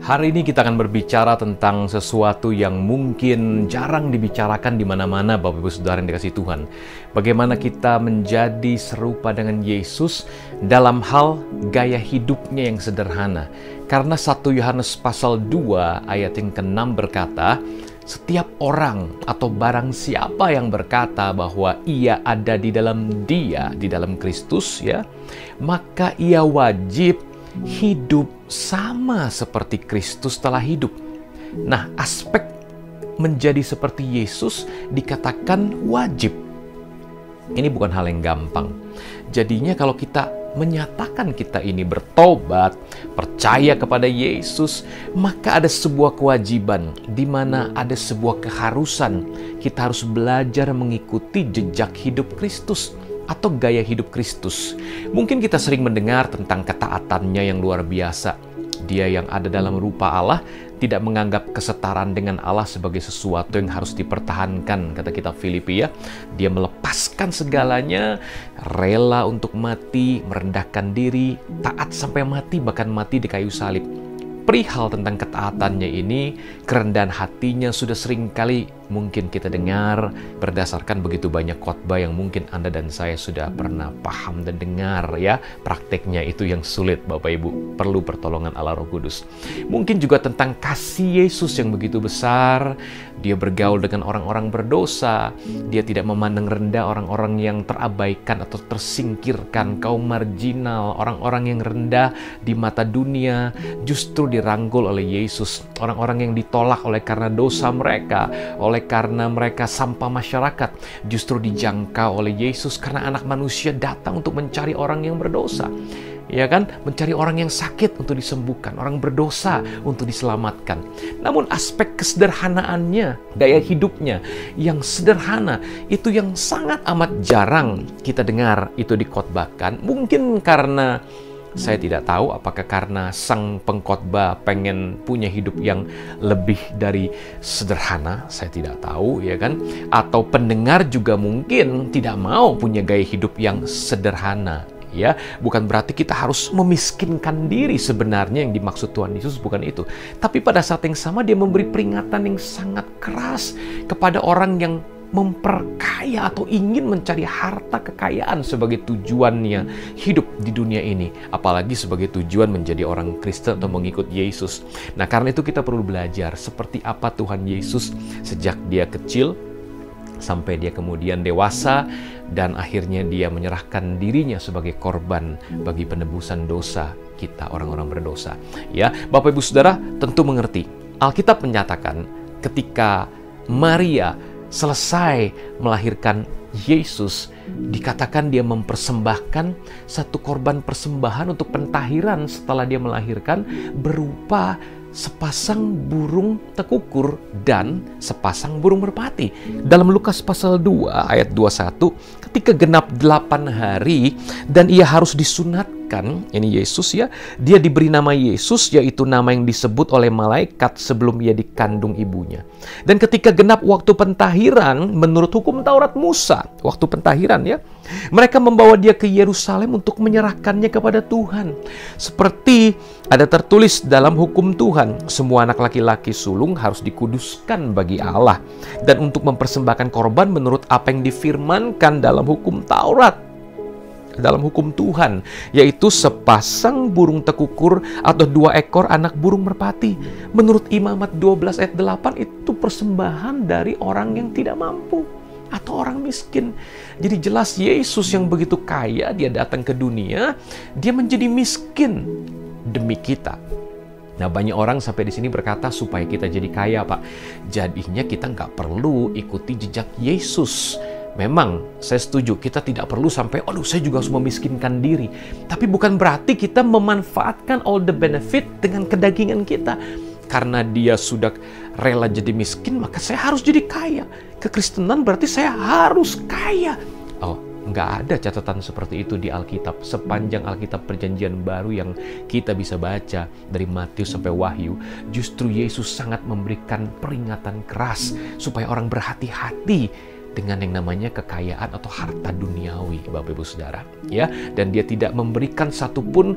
Hari ini kita akan berbicara tentang sesuatu yang mungkin jarang dibicarakan di mana-mana, Bapak Ibu Saudara yang dikasihi Tuhan. Bagaimana kita menjadi serupa dengan Yesus dalam hal gaya hidupnya yang sederhana. Karena 1 Yohanes pasal 2 ayat yang ke-6 berkata, setiap orang atau barang siapa yang berkata bahwa ia ada di dalam Dia, di dalam Kristus ya, maka ia wajib hidup sama seperti Kristus telah hidup. Nah, aspek menjadi seperti Yesus dikatakan wajib. Ini bukan hal yang gampang. Jadinya kalau kita menyatakan kita ini bertobat, percaya kepada Yesus, maka ada sebuah kewajiban, di mana ada sebuah keharusan. Kita harus belajar mengikuti jejak hidup Kristus atau gaya hidup Kristus. Mungkin kita sering mendengar tentang ketaatannya yang luar biasa. Dia yang ada dalam rupa Allah tidak menganggap kesetaraan dengan Allah sebagai sesuatu yang harus dipertahankan, kata kitab Filipi ya. Dia melepaskan segalanya, rela untuk mati, merendahkan diri, taat sampai mati, bahkan mati di kayu salib. Perihal tentang ketaatannya ini, kerendahan hatinya sudah sering kali mungkin kita dengar berdasarkan begitu banyak khotbah yang mungkin Anda dan saya sudah pernah paham dan dengar ya. Prakteknya itu yang sulit, Bapak Ibu. Perlu pertolongan Allah Roh Kudus. Mungkin juga tentang kasih Yesus yang begitu besar. Dia bergaul dengan orang-orang berdosa. Dia tidak memandang rendah orang-orang yang terabaikan atau tersingkirkan, kaum marginal, orang-orang yang rendah di mata dunia. Justru dirangkul oleh Yesus. Orang-orang yang ditolak oleh karena dosa mereka, oleh karena mereka sampah masyarakat, justru dijangkau oleh Yesus karena Anak Manusia datang untuk mencari orang yang berdosa. Ya kan? Mencari orang yang sakit untuk disembuhkan, orang berdosa untuk diselamatkan. Namun aspek kesederhanaannya, gaya hidupnya yang sederhana, itu yang sangat amat jarang kita dengar itu dikhotbahkan. Mungkin karena saya tidak tahu apakah karena sang pengkhotbah pengen punya hidup yang lebih dari sederhana, saya tidak tahu ya kan. Atau pendengar juga mungkin tidak mau punya gaya hidup yang sederhana. Ya, bukan berarti kita harus memiskinkan diri sebenarnya, yang dimaksud Tuhan Yesus bukan itu. Tapi pada saat yang sama dia memberi peringatan yang sangat keras kepada orang yang memperkaya atau ingin mencari harta kekayaan sebagai tujuannya hidup di dunia ini, apalagi sebagai tujuan menjadi orang Kristen atau mengikut Yesus. Nah, karena itu kita perlu belajar seperti apa Tuhan Yesus sejak dia kecil sampai dia kemudian dewasa dan akhirnya dia menyerahkan dirinya sebagai korban bagi penebusan dosa kita orang-orang berdosa. Ya, Bapak Ibu Saudara tentu mengerti. Alkitab menyatakan ketika Maria selesai melahirkan Yesus, dikatakan dia mempersembahkan satu korban persembahan untuk pentahiran setelah dia melahirkan berupa sepasang burung tekukur dan sepasang burung merpati. Dalam Lukas pasal 2 ayat 21, ketika genap 8 hari dan ia harus disunatkan, ini Yesus ya, dia diberi nama Yesus, yaitu nama yang disebut oleh malaikat sebelum ia dikandung ibunya. Dan ketika genap waktu pentahiran, menurut hukum Taurat Musa, waktu pentahiran ya, mereka membawa dia ke Yerusalem untuk menyerahkannya kepada Tuhan. Seperti ada tertulis dalam hukum Tuhan, semua anak laki-laki sulung harus dikuduskan bagi Allah. Dan untuk mempersembahkan korban menurut apa yang difirmankan dalam hukum Taurat, dalam hukum Tuhan, yaitu sepasang burung tekukur atau 2 ekor anak burung merpati. Menurut Imamat 12 ayat 8, itu persembahan dari orang yang tidak mampu atau orang miskin. Jadi jelas Yesus yang begitu kaya, dia datang ke dunia, dia menjadi miskin demi kita. Nah, banyak orang sampai di sini berkata supaya kita jadi kaya, Pak. Jadinya kita nggak perlu ikuti jejak Yesus. Memang saya setuju, kita tidak perlu sampai, aduh saya juga harus memiskinkan diri. Tapi bukan berarti kita memanfaatkan all the benefit dengan kedagingan kita. Karena dia sudah rela jadi miskin, maka saya harus jadi kaya. Kekristenan berarti saya harus kaya. Oh, nggak ada catatan seperti itu di Alkitab. Sepanjang Alkitab Perjanjian Baru yang kita bisa baca dari Matius sampai Wahyu, justru Yesus sangat memberikan peringatan keras supaya orang berhati-hati dengan yang namanya kekayaan atau harta duniawi, Bapak Ibu Saudara, ya. Dan dia tidak memberikan satupun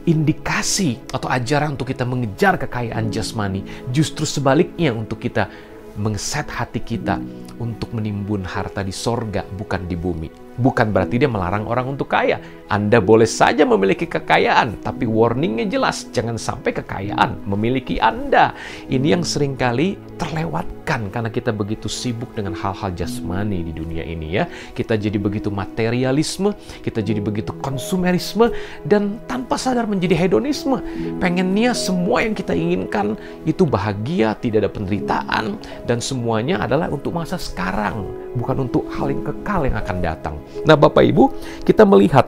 indikasi atau ajaran untuk kita mengejar kekayaan jasmani. Justru sebaliknya, untuk kita mengset hati kita untuk menimbun harta di sorga, bukan di bumi. Bukan berarti dia melarang orang untuk kaya. Anda boleh saja memiliki kekayaan, tapi warningnya jelas, jangan sampai kekayaan memiliki Anda. Ini yang seringkali terlewatkan karena kita begitu sibuk dengan hal-hal jasmani di dunia ini ya. Kita jadi begitu materialisme, kita jadi begitu konsumerisme, dan tanpa sadar menjadi hedonisme. Pengennya semua yang kita inginkan itu bahagia, tidak ada penderitaan, dan semuanya adalah untuk masa sekarang, bukan untuk hal yang kekal yang akan datang. Nah, Bapak Ibu, kita melihat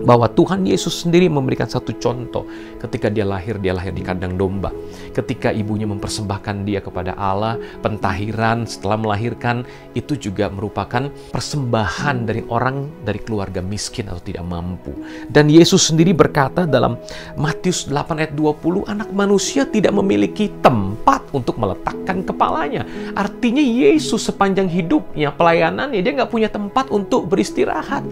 bahwa Tuhan Yesus sendiri memberikan satu contoh. Ketika dia lahir di kandang domba. Ketika ibunya mempersembahkan dia kepada Allah, pentahiran setelah melahirkan itu juga merupakan persembahan dari orang dari keluarga miskin atau tidak mampu. Dan Yesus sendiri berkata dalam Matius 8 ayat 20, anak manusia tidak memiliki tempat untuk meletakkan kepalanya. Artinya Yesus sepanjang hidupnya, pelayanannya, dia nggak punya tempat untuk beristirahat.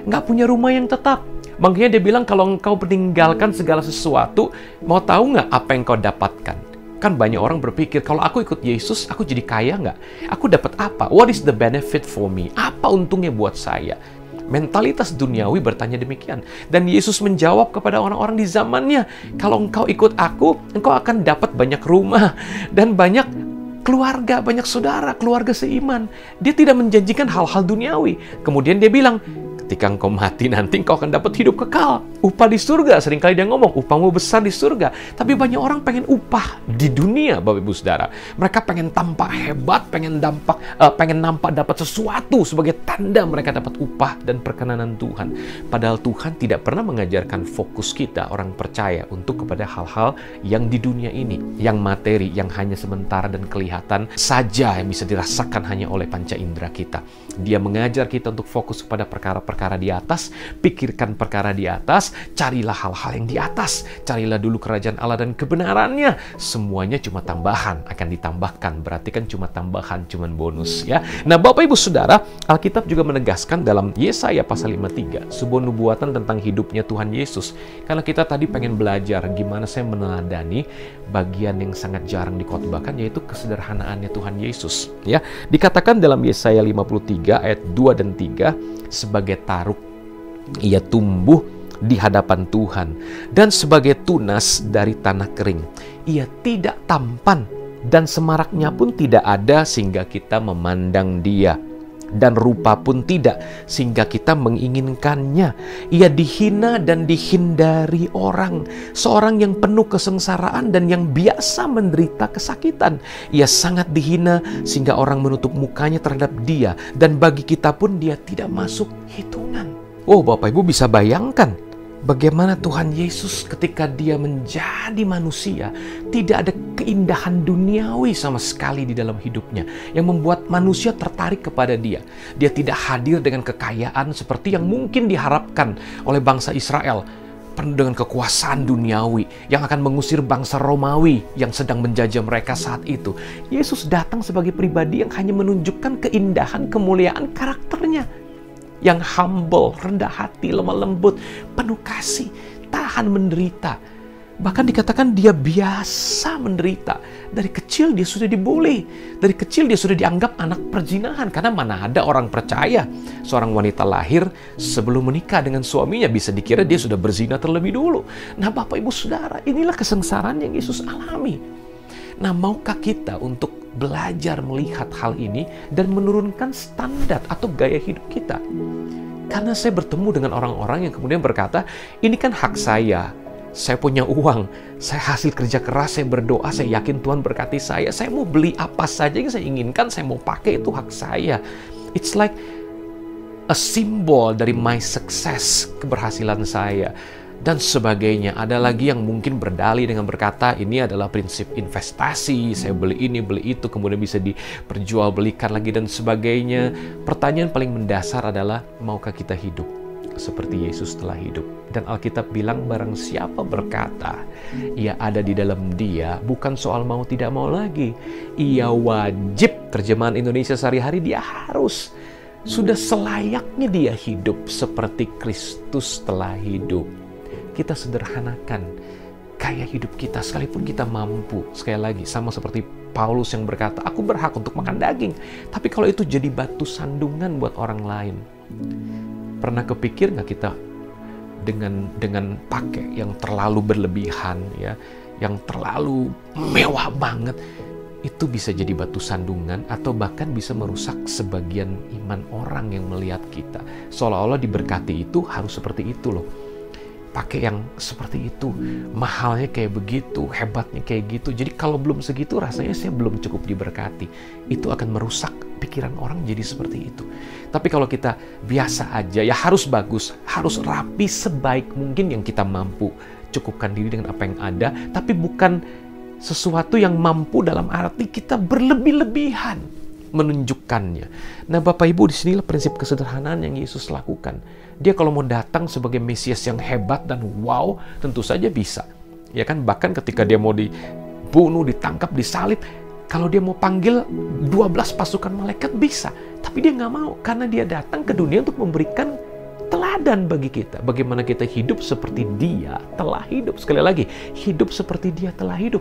Nggak punya rumah yang tetap. Makanya dia bilang, kalau engkau meninggalkan segala sesuatu, mau tahu nggak apa yang kau dapatkan? Kan banyak orang berpikir, kalau aku ikut Yesus, aku jadi kaya nggak? Aku dapat apa? What is the benefit for me? Apa untungnya buat saya? Mentalitas duniawi bertanya demikian. Dan Yesus menjawab kepada orang-orang di zamannya, kalau engkau ikut aku, engkau akan dapat banyak rumah dan banyak keluarga, banyak saudara, keluarga seiman. Dia tidak menjanjikan hal-hal duniawi. Kemudian dia bilang, ketika engkau mati nanti engkau akan dapat hidup kekal. Upah di surga, seringkali dia ngomong, upahmu besar di surga. Tapi banyak orang pengen upah di dunia, Bapak Ibu Saudara. Mereka pengen tampak hebat, pengen nampak dapat sesuatu sebagai tanda mereka dapat upah dan perkenanan Tuhan. Padahal Tuhan tidak pernah mengajarkan fokus kita, orang percaya, untuk kepada hal-hal yang di dunia ini, yang materi, yang hanya sementara dan kelihatan saja, yang bisa dirasakan hanya oleh panca indera kita. Dia mengajar kita untuk fokus kepada perkara-perkara di atas, pikirkan perkara di atas, carilah hal-hal yang di atas, carilah dulu kerajaan Allah dan kebenarannya. Semuanya cuma tambahan, akan ditambahkan. Berarti kan cuma tambahan, cuma bonus ya. Nah, Bapak Ibu Saudara, Alkitab juga menegaskan dalam Yesaya pasal 53 sebuah nubuatan tentang hidupnya Tuhan Yesus. Karena kita tadi pengen belajar gimana saya meneladani bagian yang sangat jarang dikhotbahkan, yaitu kesederhanaannya Tuhan Yesus ya. Dikatakan dalam Yesaya 53 ayat 2 dan 3, sebagai taruk ia tumbuh di hadapan Tuhan, dan sebagai tunas dari tanah kering. Ia tidak tampan, dan semaraknya pun tidak ada sehingga kita memandang dia, dan rupa pun tidak sehingga kita menginginkannya. Ia dihina dan dihindari orang, seorang yang penuh kesengsaraan dan yang biasa menderita kesakitan. Ia sangat dihina sehingga orang menutup mukanya terhadap dia, dan bagi kita pun dia tidak masuk hitungan. Oh, Bapak Ibu bisa bayangkan bagaimana Tuhan Yesus ketika dia menjadi manusia, tidak ada keindahan duniawi sama sekali di dalam hidupnya yang membuat manusia tertarik kepada dia. Dia tidak hadir dengan kekayaan seperti yang mungkin diharapkan oleh bangsa Israel, penuh dengan kekuasaan duniawi yang akan mengusir bangsa Romawi yang sedang menjajah mereka saat itu. Yesus datang sebagai pribadi yang hanya menunjukkan keindahan, kemuliaan karakternya, yang humble, rendah hati, lemah lembut, penuh kasih, tahan menderita. Bahkan dikatakan dia biasa menderita. Dari kecil dia sudah dibully. Dari kecil dia sudah dianggap anak perzinahan. Karena mana ada orang percaya seorang wanita lahir sebelum menikah dengan suaminya, bisa dikira dia sudah berzina terlebih dulu. Nah, Bapak Ibu Saudara, inilah kesengsaraan yang Yesus alami. Nah, maukah kita untuk belajar melihat hal ini dan menurunkan standar atau gaya hidup kita? Karena saya bertemu dengan orang-orang yang kemudian berkata, ini kan hak saya punya uang, saya hasil kerja keras, saya berdoa, saya yakin Tuhan berkati saya mau beli apa saja yang saya inginkan, saya mau pakai, itu hak saya. It's like a symbol dari my success, keberhasilan saya dan sebagainya. Ada lagi yang mungkin berdalih dengan berkata, ini adalah prinsip investasi, saya beli ini, beli itu, kemudian bisa diperjualbelikan lagi dan sebagainya. Pertanyaan paling mendasar adalah, maukah kita hidup seperti Yesus telah hidup? Dan Alkitab bilang, barang siapa berkata ia ada di dalam dia, bukan soal mau tidak mau lagi, ia wajib, terjemahan Indonesia sehari-hari, dia harus, sudah selayaknya dia hidup seperti Kristus telah hidup. kita sederhanakan gaya hidup kita, sekalipun kita mampu. Sekali lagi, sama seperti Paulus yang berkata, aku berhak untuk makan daging. Tapi kalau itu jadi batu sandungan buat orang lain, pernah kepikir nggak kita dengan pakai yang terlalu berlebihan, ya, yang terlalu mewah banget, itu bisa jadi batu sandungan atau bahkan bisa merusak sebagian iman orang yang melihat kita. Seolah-olah diberkati itu harus seperti itu loh. Pakai yang seperti itu, mahalnya kayak begitu, hebatnya kayak gitu. Jadi kalau belum segitu rasanya saya belum cukup diberkati. Itu akan merusak pikiran orang jadi seperti itu. Tapi kalau kita biasa aja, ya harus bagus, harus rapi sebaik mungkin yang kita mampu. Cukupkan diri dengan apa yang ada, tapi bukan sesuatu yang mampu dalam arti kita berlebih-lebihan menunjukkannya. Nah, Bapak Ibu, disinilah prinsip kesederhanaan yang Yesus lakukan. Dia kalau mau datang sebagai Mesias yang hebat dan wow, tentu saja bisa. Ya kan, bahkan ketika dia mau dibunuh, ditangkap, disalib, kalau dia mau panggil 12 pasukan malaikat bisa. Tapi dia nggak mau, karena dia datang ke dunia untuk memberikan teladan bagi kita. Bagaimana kita hidup seperti dia telah hidup. Sekali lagi, hidup seperti dia telah hidup.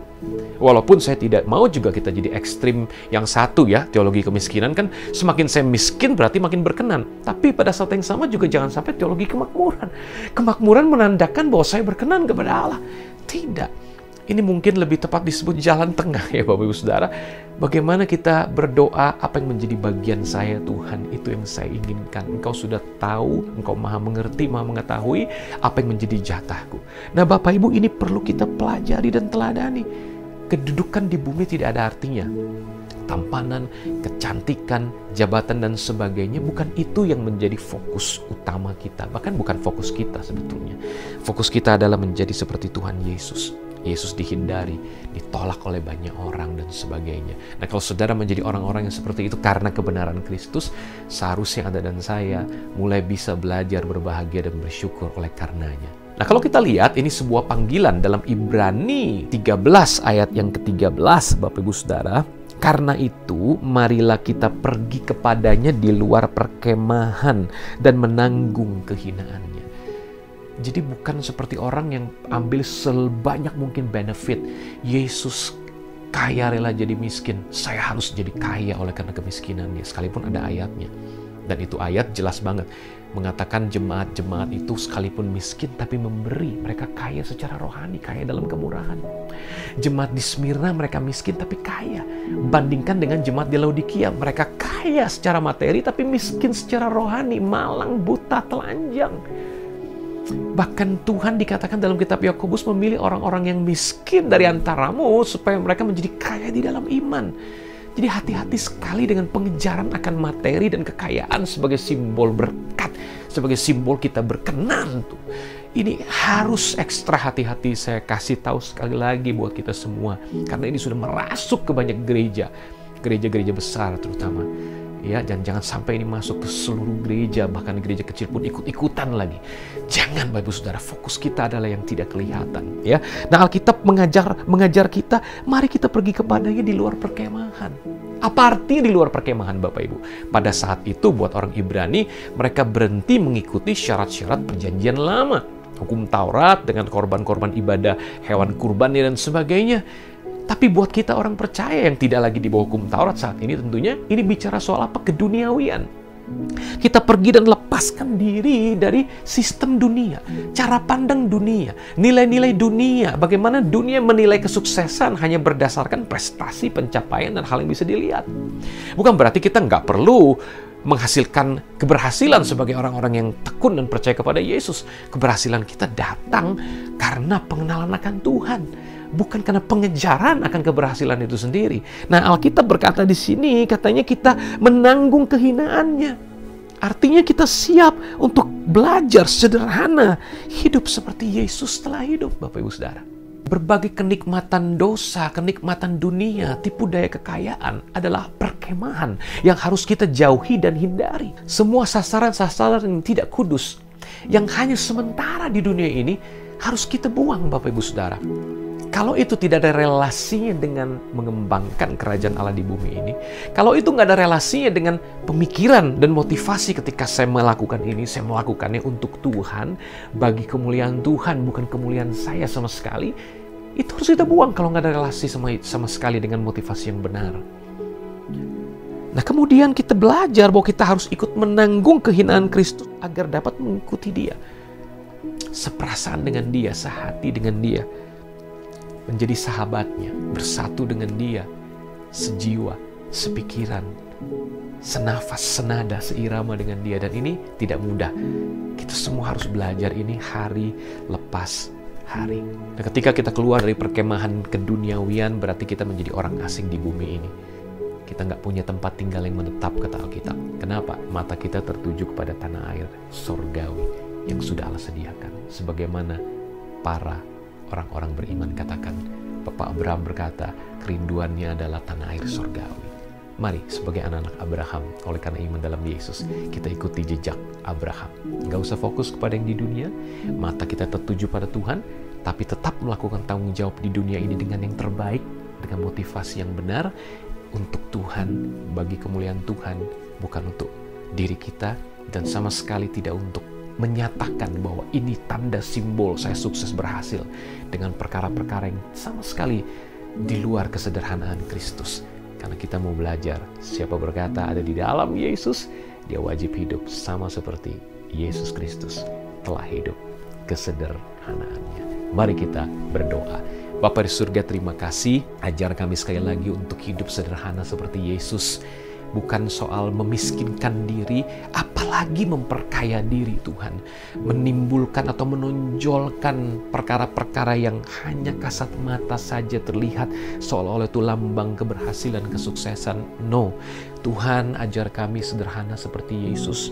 Walaupun saya tidak mau juga kita jadi ekstrim yang satu, ya. Teologi kemiskinan kan semakin saya miskin berarti makin berkenan. Tapi pada saat yang sama juga jangan sampai teologi kemakmuran. Kemakmuran menandakan bahwa saya berkenan kepada Allah. Tidak. Ini mungkin lebih tepat disebut jalan tengah, ya Bapak Ibu Saudara. Bagaimana kita berdoa, apa yang menjadi bagian saya Tuhan, itu yang saya inginkan. Engkau sudah tahu, Engkau maha mengerti, maha mengetahui apa yang menjadi jatahku. Nah Bapak Ibu, ini perlu kita pelajari dan teladani. Kedudukan di bumi tidak ada artinya. Tampanan, kecantikan, jabatan dan sebagainya, bukan itu yang menjadi fokus utama kita. Bahkan bukan fokus kita sebetulnya. Fokus kita adalah menjadi seperti Tuhan Yesus. Yesus dihindari, ditolak oleh banyak orang dan sebagainya. Nah, kalau saudara menjadi orang-orang yang seperti itu karena kebenaran Kristus, seharusnya Anda dan saya mulai bisa belajar berbahagia dan bersyukur oleh karenanya. Nah, kalau kita lihat ini sebuah panggilan dalam Ibrani 13 ayat yang ke-13, Bapak Ibu Saudara. Karena itu, marilah kita pergi kepadanya di luar perkemahan dan menanggung kehinaannya. Jadi bukan seperti orang yang ambil sebanyak mungkin benefit. Yesus kaya rela jadi miskin. Saya harus jadi kaya oleh karena kemiskinannya. Sekalipun ada ayatnya. Dan itu ayat jelas banget. Mengatakan jemaat-jemaat itu sekalipun miskin tapi memberi. Mereka kaya secara rohani, kaya dalam kemurahan. Jemaat di Smyrna mereka miskin tapi kaya. Bandingkan dengan jemaat di Laodikia. Mereka kaya secara materi tapi miskin secara rohani. Malang, buta, telanjang. Bahkan Tuhan dikatakan dalam kitab Yakobus memilih orang-orang yang miskin dari antaramu supaya mereka menjadi kaya di dalam iman. Jadi hati-hati sekali dengan pengejaran akan materi dan kekayaan sebagai simbol berkat, sebagai simbol kita berkenan tuh. Ini harus ekstra hati-hati, saya kasih tahu sekali lagi buat kita semua. Karena ini sudah merasuk ke banyak gereja, gereja-gereja besar terutama. Ya, dan jangan sampai ini masuk ke seluruh gereja, bahkan gereja kecil pun ikut-ikutan lagi. Jangan, Bapak Ibu Saudara, fokus kita adalah yang tidak kelihatan. Ya, nah Alkitab mengajar kita, mari kita pergi kepadanya di luar perkemahan. Apa arti di luar perkemahan, Bapak Ibu? Pada saat itu buat orang Ibrani, mereka berhenti mengikuti syarat-syarat perjanjian lama, hukum Taurat dengan korban-korban ibadah, hewan kurban dan sebagainya. Tapi buat kita orang percaya yang tidak lagi di bawah hukum Taurat saat ini, tentunya ini bicara soal apa? Keduniawian. Kita pergi dan lepaskan diri dari sistem dunia, cara pandang dunia, nilai-nilai dunia. Bagaimana dunia menilai kesuksesan hanya berdasarkan prestasi, pencapaian, dan hal yang bisa dilihat. Bukan berarti kita nggak perlu menghasilkan keberhasilan sebagai orang-orang yang tekun dan percaya kepada Yesus. Keberhasilan kita datang karena pengenalan akan Tuhan, bukan karena pengejaran akan keberhasilan itu sendiri. Nah, Alkitab berkata di sini, katanya kita menanggung kehinaannya. Artinya kita siap untuk belajar sederhana, hidup seperti Yesus telah hidup, Bapak Ibu Saudara. Berbagai kenikmatan dosa, kenikmatan dunia, tipu daya kekayaan adalah perkemahan yang harus kita jauhi dan hindari. Semua sasaran-sasaran yang tidak kudus, yang hanya sementara di dunia ini, harus kita buang, Bapak Ibu Saudara. Kalau itu tidak ada relasinya dengan mengembangkan kerajaan Allah di bumi ini, kalau itu nggak ada relasinya dengan pemikiran dan motivasi ketika saya melakukan ini, saya melakukannya untuk Tuhan, bagi kemuliaan Tuhan, bukan kemuliaan saya sama sekali, itu harus kita buang kalau nggak ada relasi sama sekali dengan motivasi yang benar. Nah, kemudian kita belajar bahwa kita harus ikut menanggung kehinaan Kristus agar dapat mengikuti Dia. Seperasaan dengan Dia, sehati dengan Dia, menjadi sahabatnya, bersatu dengan Dia, sejiwa, sepikiran, senafas, senada, seirama dengan Dia. Dan ini tidak mudah. Kita semua harus belajar ini hari lepas hari. Dan ketika kita keluar dari perkemahan keduniawian, berarti kita menjadi orang asing di bumi ini. Kita nggak punya tempat tinggal yang menetap, kata Alkitab. Kenapa? Mata kita tertuju kepada tanah air sorgawi yang sudah Allah sediakan. Sebagaimana para orang-orang beriman katakan, Bapak Abraham berkata, kerinduannya adalah tanah air sorgawi. Mari sebagai anak-anak Abraham, oleh karena iman dalam Yesus, kita ikuti jejak Abraham. Nggak usah fokus kepada yang di dunia, mata kita tertuju pada Tuhan, tapi tetap melakukan tanggung jawab di dunia ini dengan yang terbaik, dengan motivasi yang benar, untuk Tuhan, bagi kemuliaan Tuhan, bukan untuk diri kita, dan sama sekali tidak untuk menyatakan bahwa ini tanda simbol saya sukses berhasil dengan perkara-perkara yang sama sekali di luar kesederhanaan Kristus. Karena kita mau belajar, siapa berkata ada di dalam Yesus, dia wajib hidup sama seperti Yesus Kristus telah hidup kesederhanaannya. Mari kita berdoa. Bapa di surga, terima kasih. Ajar kami sekali lagi untuk hidup sederhana seperti Yesus. Bukan soal memiskinkan diri, apalagi memperkaya diri Tuhan. Menimbulkan atau menonjolkan perkara-perkara yang hanya kasat mata saja terlihat seolah-olah itu lambang keberhasilan, kesuksesan. No, Tuhan ajar kami sederhana seperti Yesus.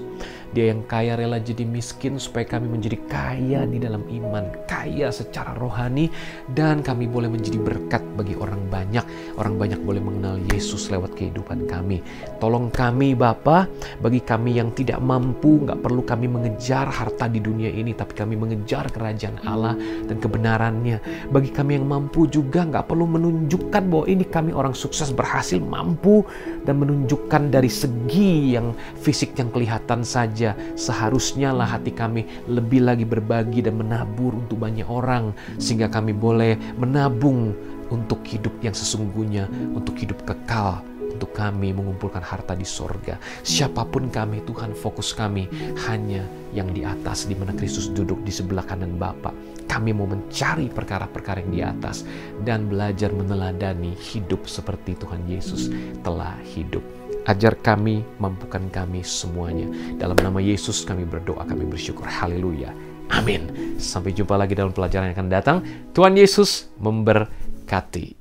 Dia yang kaya rela jadi miskin supaya kami menjadi kaya di dalam iman, kaya secara rohani, dan kami boleh menjadi berkat bagi orang banyak. Orang banyak boleh mengenal Yesus lewat kehidupan kami. Tolong kami Bapa, bagi kami yang tidak mampu, nggak perlu kami mengejar harta di dunia ini, tapi kami mengejar kerajaan Allah dan kebenarannya. Bagi kami yang mampu juga nggak perlu menunjukkan bahwa ini kami orang sukses, berhasil, mampu, dan menunjukkan dari segi yang fisik yang kelihatan saja. Seharusnya lah hati kami lebih lagi berbagi dan menabur untuk banyak orang, sehingga kami boleh menabung untuk hidup yang sesungguhnya, untuk hidup kekal, untuk kami mengumpulkan harta di sorga. Siapapun kami, Tuhan, fokus kami hanya yang di atas, di mana Kristus duduk di sebelah kanan Bapa. Kami mau mencari perkara-perkara yang di atas dan belajar meneladani hidup seperti Tuhan Yesus telah hidup. Ajar kami, mampukan kami semuanya. Dalam nama Yesus kami berdoa, kami bersyukur. Haleluya. Amin. Sampai jumpa lagi dalam pelajaran yang akan datang. Tuhan Yesus memberkati.